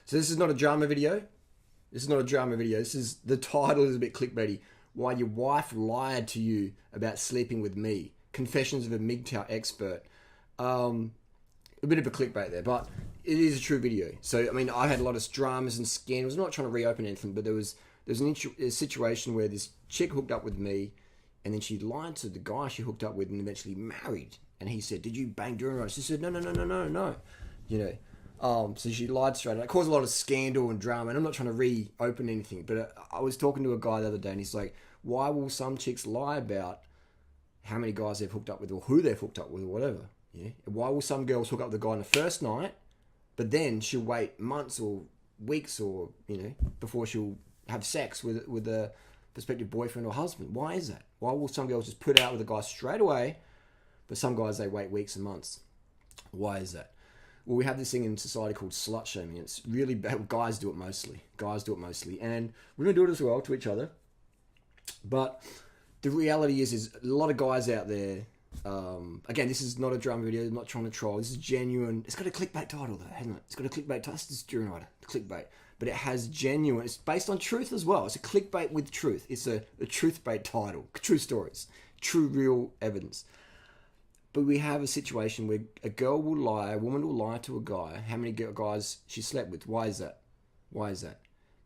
So this is not a drama video. This is not a drama video. The title is a bit clickbaity. Why your wife lied to you about sleeping with me. Confessions of a MGTOW expert. A bit of a clickbait there, but it is a true video. So, I mean, I had a lot of dramas and scandals. I'm not trying to reopen anything, but there was a situation where this chick hooked up with me, and then she lied to the guy she hooked up with and eventually married. And he said, "Did you bang Durianrider?" She said, No. You know, so she lied straight out. It caused a lot of scandal and drama, and I'm not trying to reopen anything, but I was talking to a guy the other day, and he's like, why will some chicks lie about how many guys they've hooked up with or who they've hooked up with or whatever? Yeah. Why will some girls hook up with a guy on the first night, but then she'll wait months or weeks or, you know, before she'll have sex with a prospective boyfriend or husband? Why is that? Why will some girls just put it out with a guy straight away, but some guys, they wait weeks and months? Why is that? Well, we have this thing in society called slut shaming. It's really bad. Guys do it mostly. And we're going to do it as well to each other. But the reality is a lot of guys out there. Again, this is not a drama video. I'm not trying to troll. This is genuine. It's got a clickbait title though, hasn't it? It's got a clickbait title. This is Durianrider, clickbait. But it has genuine. It's based on truth as well. It's a clickbait with truth. It's a truth-bait title. True stories. True, real evidence. But we have a situation where a girl will lie, a woman will lie to a guy, how many guys she slept with. Why is that?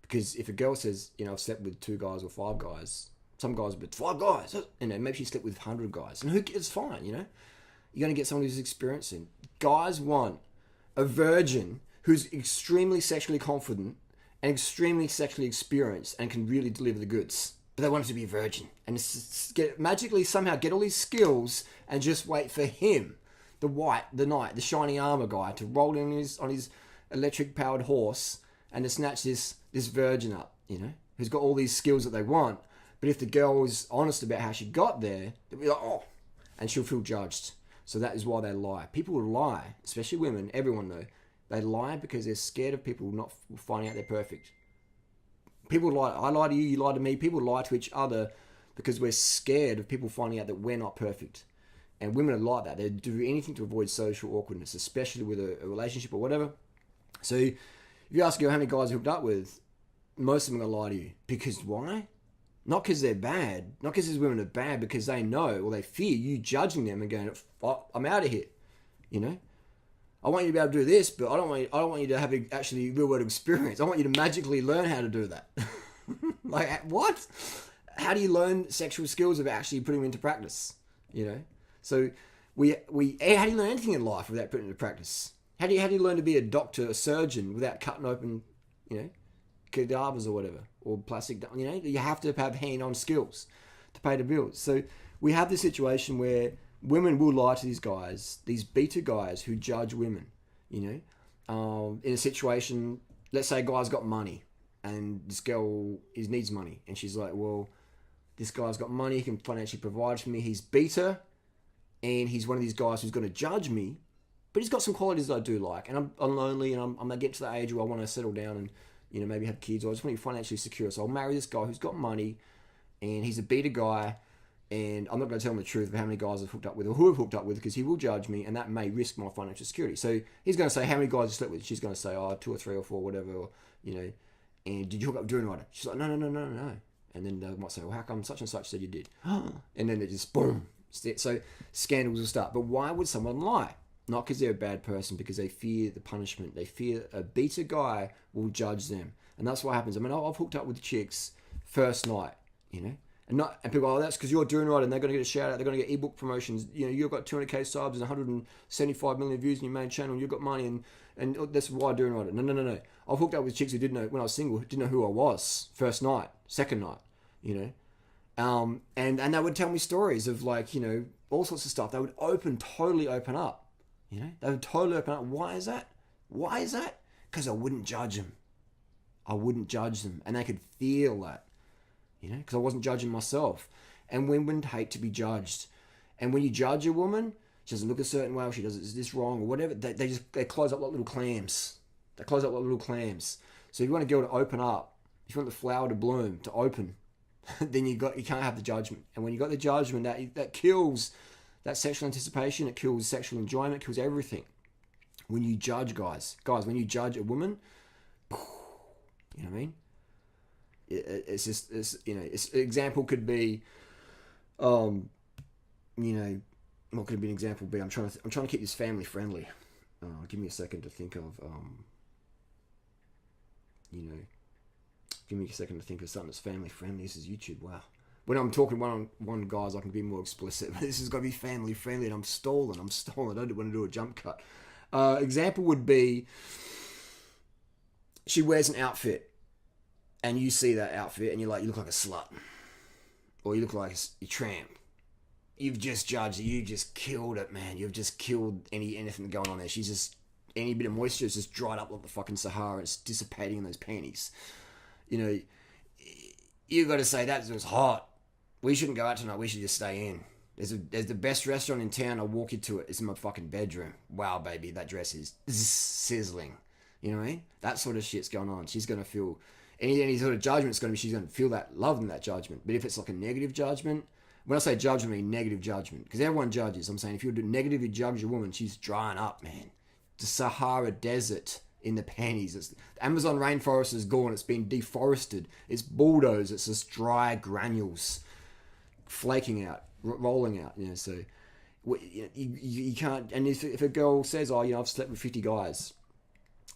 Because if a girl says, you know, I've slept with 2 guys or 5 guys, some guys, but 5 guys, you know, maybe she slept with 100 guys. And it's fine, you know. You're going to get someone who's experiencing. Guys want a virgin who's extremely sexually confident and extremely sexually experienced and can really deliver the goods. But they want him to be a virgin and magically somehow get all these skills and just wait for him, the knight, the shiny armor guy, to roll in on his electric powered horse and to snatch this virgin up, you know, who's got all these skills that they want. But if the girl is honest about how she got there, they'll be like, oh, and she'll feel judged. So that is why they lie. People will lie, especially women, everyone though. They lie because they're scared of people not finding out they're perfect. People lie. I lie to you, you lie to me. People lie to each other because we're scared of people finding out that we're not perfect. And women are like that. They do anything to avoid social awkwardness, especially with a relationship or whatever. So if you ask her how many guys you hooked up with, most of them are going to lie to you. Because why? Not because they're bad. Not because these women are bad, because they know or they fear you judging them and going, oh, I'm out of here. You know? I want you to be able to do this, but I don't want you to have actually real world experience. I want you to magically learn how to do that. Like, what? How do you learn sexual skills of actually putting them into practice? You know? So how do you learn anything in life without putting it into practice? How do you learn to be a doctor, a surgeon, without cutting open, you know, cadavers or whatever, or plastic, you know? You have to have hand-on skills to pay the bills. So we have this situation where women will lie to these guys, these beta guys who judge women, you know, in a situation, let's say a guy's got money and this girl needs money. And she's like, well, this guy's got money, he can financially provide for me. He's beta and he's one of these guys who's going to judge me, but he's got some qualities that I do like. And I'm lonely and I'm going to get to the age where I want to settle down and, you know, maybe have kids, or I just want to be financially secure. So I'll marry this guy who's got money and he's a beta guy. And I'm not going to tell him the truth of how many guys I've hooked up with or who I've hooked up with, because he will judge me and that may risk my financial security. So he's going to say, how many guys you slept with? She's going to say, 2 or 3 or 4, whatever, or, you know, and did you hook up with Durianrider? She's like, no. And then they might say, well, how come such and such said you did? And then it just, boom. So scandals will start. But why would someone lie? Not because they're a bad person, because they fear the punishment. They fear a beta guy will judge them. And that's what happens. I mean, I've hooked up with chicks first night, you know. And people go, oh, that's because you're Durianrider and they're going to get a shout out, they're going to get ebook promotions. You know, you've got 200k subs and 175 million views in your main channel, and you've got money, and that's why Durianrider. No. I've hooked up with chicks who didn't know, when I was single, didn't know who I was first night, second night, you know. And they would tell me stories of, like, you know, all sorts of stuff. They would totally open up, you know. They would totally open up. Why is that? Because I wouldn't judge them. And they could feel that. You know, because I wasn't judging myself. And women hate to be judged. And when you judge a woman, she doesn't look a certain way, or she does this wrong, or whatever, they close up like little clams. So if you want a girl to open up, if you want the flower to bloom, to open, then you can't have the judgment. And when you got the judgment, that kills that sexual anticipation, it kills sexual enjoyment, it kills everything. When you judge guys, when you judge a woman, You know what I mean? It's just, it's an example could be, what could be an example be? I'm trying to keep this family friendly. Give me a second to think of, give me a second to think of something that's family friendly. This is YouTube. Wow. When I'm talking one-on-one, guys, I can be more explicit. But this has got to be family friendly, and I'm stalling. I don't want to do a jump cut. Example would be, she wears an outfit, and you see that outfit, and you're like, you look like a slut, or you look like a tramp. You've just judged it. You just killed it, man. You've just killed anything going on there. She's just, any bit of moisture is just dried up like the fucking Sahara. It's dissipating in those panties. You got to say that was hot. We shouldn't go out tonight. We should just stay in. There's the best restaurant in town. I'll walk you to it. It's in my fucking bedroom. Wow, baby, that dress is sizzling. You know what I mean? That sort of shit's going on. She's going to feel any sort of judgment's going to be, she's going to feel that love in that judgment. But if it's like a negative judgment, when I say judgment, I mean negative judgment. Because everyone judges. I'm saying if you negatively judge a woman, she's drying up, man. The Sahara Desert in the panties. The Amazon rainforest is gone. It's been deforested. It's bulldozed. It's just dry granules flaking out, rolling out. So you can't. And if a girl says, "Oh, I've slept with 50 guys,"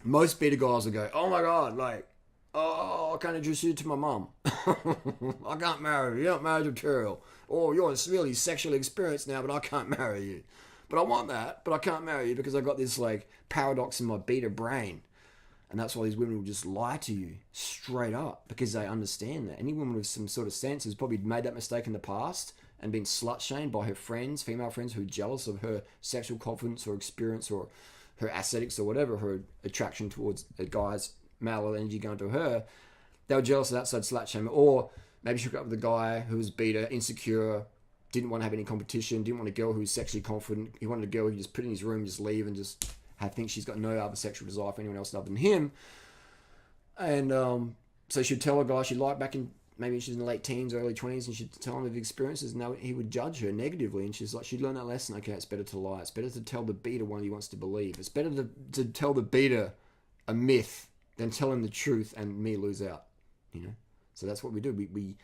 most beta guys will go, "Oh my god, like, oh, I can't introduce you to my mum. I can't marry you. You're not marriage material. Or you're really sexually experienced now, but I can't marry you. But I want that, but I can't marry you because I got this like paradox in my beta brain." And that's why these women will just lie to you straight up, because they understand that. Any woman with some sort of sense has probably made that mistake in the past and been slut-shamed by her friends, female friends, who are jealous of her sexual confidence or experience or her aesthetics or whatever, her attraction towards a guy's male energy going to her. They were jealous of that, so slut-shame. Or maybe she hooked up with a guy who was beta, insecure, didn't want to have any competition, didn't want a girl who was sexually confident. He wanted a girl who could just put in his room, just leave, and just think she's got no other sexual desire for anyone else other than him. And so she'd tell a guy she liked back in, maybe she's in the late teens, early 20s, and she'd tell him of experiences, and he would judge her negatively. And she's like, she'd learn that lesson. Okay, it's better to lie. It's better to tell the beta one he wants to believe. It's better to tell the beta a myth than tell him the truth and me lose out. So that's what we do. We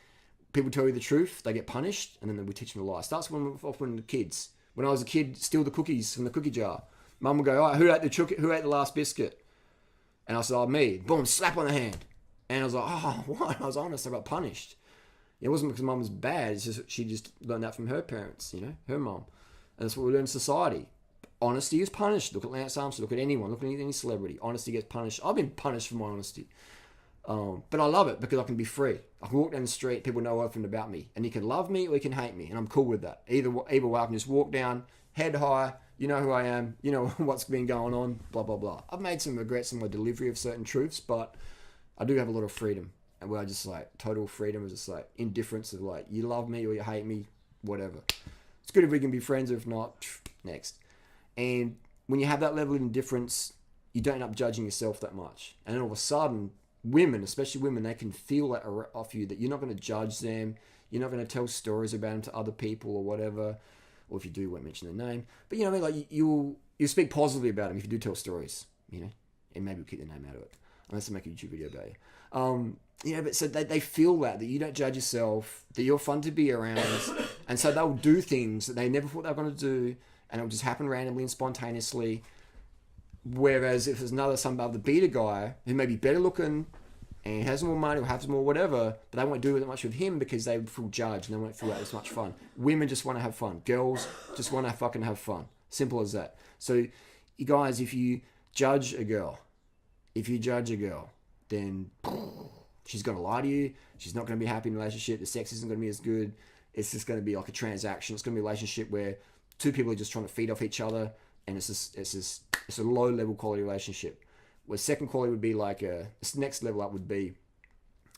people tell you the truth, they get punished, and then we teach them a lie. It starts when we're kids. When I was a kid, steal the cookies from the cookie jar. Mum would go, "All right, who ate the last biscuit?" And I said, "Oh, me." Boom, slap on the hand. And I was like, "Oh, what?" I was honest, I got punished. It wasn't because Mum was bad. It's just she just learned that from her parents, her mum. And that's what we learn in society. Honesty is punished. Look at Lance Armstrong. Look at anyone. Look at any celebrity. Honesty gets punished. I've been punished for my honesty. But I love it because I can be free. I can walk down the street, people know everything about me. And you can love me or you can hate me. And I'm cool with that. Either way, I can just walk down, head high, you know who I am, you know what's been going on, blah, blah, blah. I've made some regrets in my delivery of certain truths, but I do have a lot of freedom. And where I just like, total freedom is just like indifference of like, you love me or you hate me, whatever. It's good if we can be friends, or if not, next. And when you have that level of indifference, you don't end up judging yourself that much. And then all of a sudden, women, especially women, they can feel that off you, that you're not going to judge them, you're not going to tell stories about them to other people or whatever, or if you do, you won't mention their name. But you know what I mean, like you'll speak positively about them if you do tell stories, and maybe we'll keep their name out of it, unless I make a YouTube video about you. But so they feel that you don't judge yourself, that you're fun to be around, and so they'll do things that they never thought they were going to do, and it'll just happen randomly and spontaneously. Whereas if there's some other beta guy who may be better looking and has more money or has more whatever, but they won't do that much with him because they feel judged and they won't feel that as much fun. Women just want to have fun. Girls just want to fucking have fun. Simple as that. So, you guys, if you judge a girl, then she's going to lie to you. She's not going to be happy in a relationship. The sex isn't going to be as good. It's just going to be like a transaction. It's going to be a relationship where two people are just trying to feed off each other. And it's a low level quality relationship. Where second quality would be like this next level up would be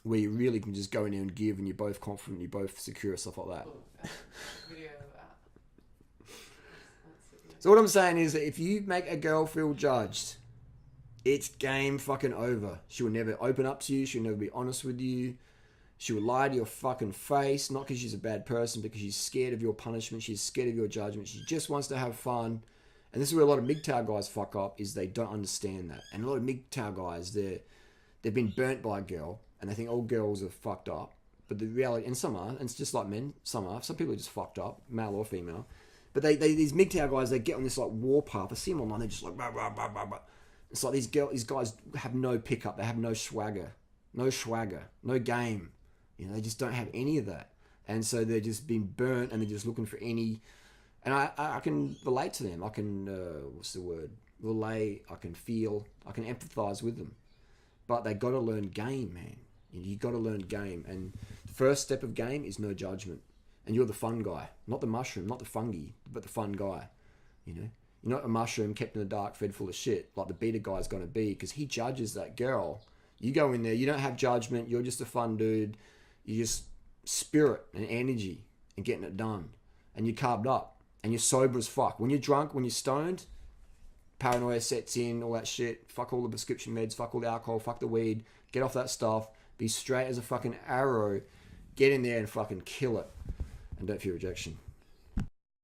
where you really can just go in there and give, and you're both confident, you're both secure, stuff like that. So what I'm saying is that if you make a girl feel judged, it's game fucking over. She will never open up to you. She'll never be honest with you. She will lie to your fucking face, not because she's a bad person, because she's scared of your punishment. She's scared of your judgment. She just wants to have fun. And this is where a lot of MGTOW guys fuck up, is they don't understand that. And a lot of MGTOW guys, they've been burnt by a girl and they think all girls are fucked up. But the reality, and some are, and it's just like men, some are. Some people are just fucked up, male or female. But these MGTOW guys, they get on this like warpath. I see them online, they're just like, rah, rah, rah, rah, rah. It's like these guys have no pickup, they have no swagger, no game. You know, they just don't have any of that. And so they're just being burnt and they're just looking for any. And I can relate to them. I can, what's the word? Relay, I can feel, I can empathize with them. But they got to learn game, man. You got to learn game. And the first step of game is no judgment. And you're the fun guy, not the mushroom, not the fungi, but the fun guy. You know, you're not a mushroom kept in the dark, fed full of shit, like the beta guy's going to be, because he judges that girl. You go in there, you don't have judgment. You're just a fun dude. You just spirit and energy and getting it done. And you're carved up and you're sober as fuck. When you're drunk, when you're stoned, paranoia sets in, all that shit. Fuck all the prescription meds, fuck all the alcohol, fuck the weed. Get off that stuff. Be straight as a fucking arrow. Get in there and fucking kill it. And don't fear rejection.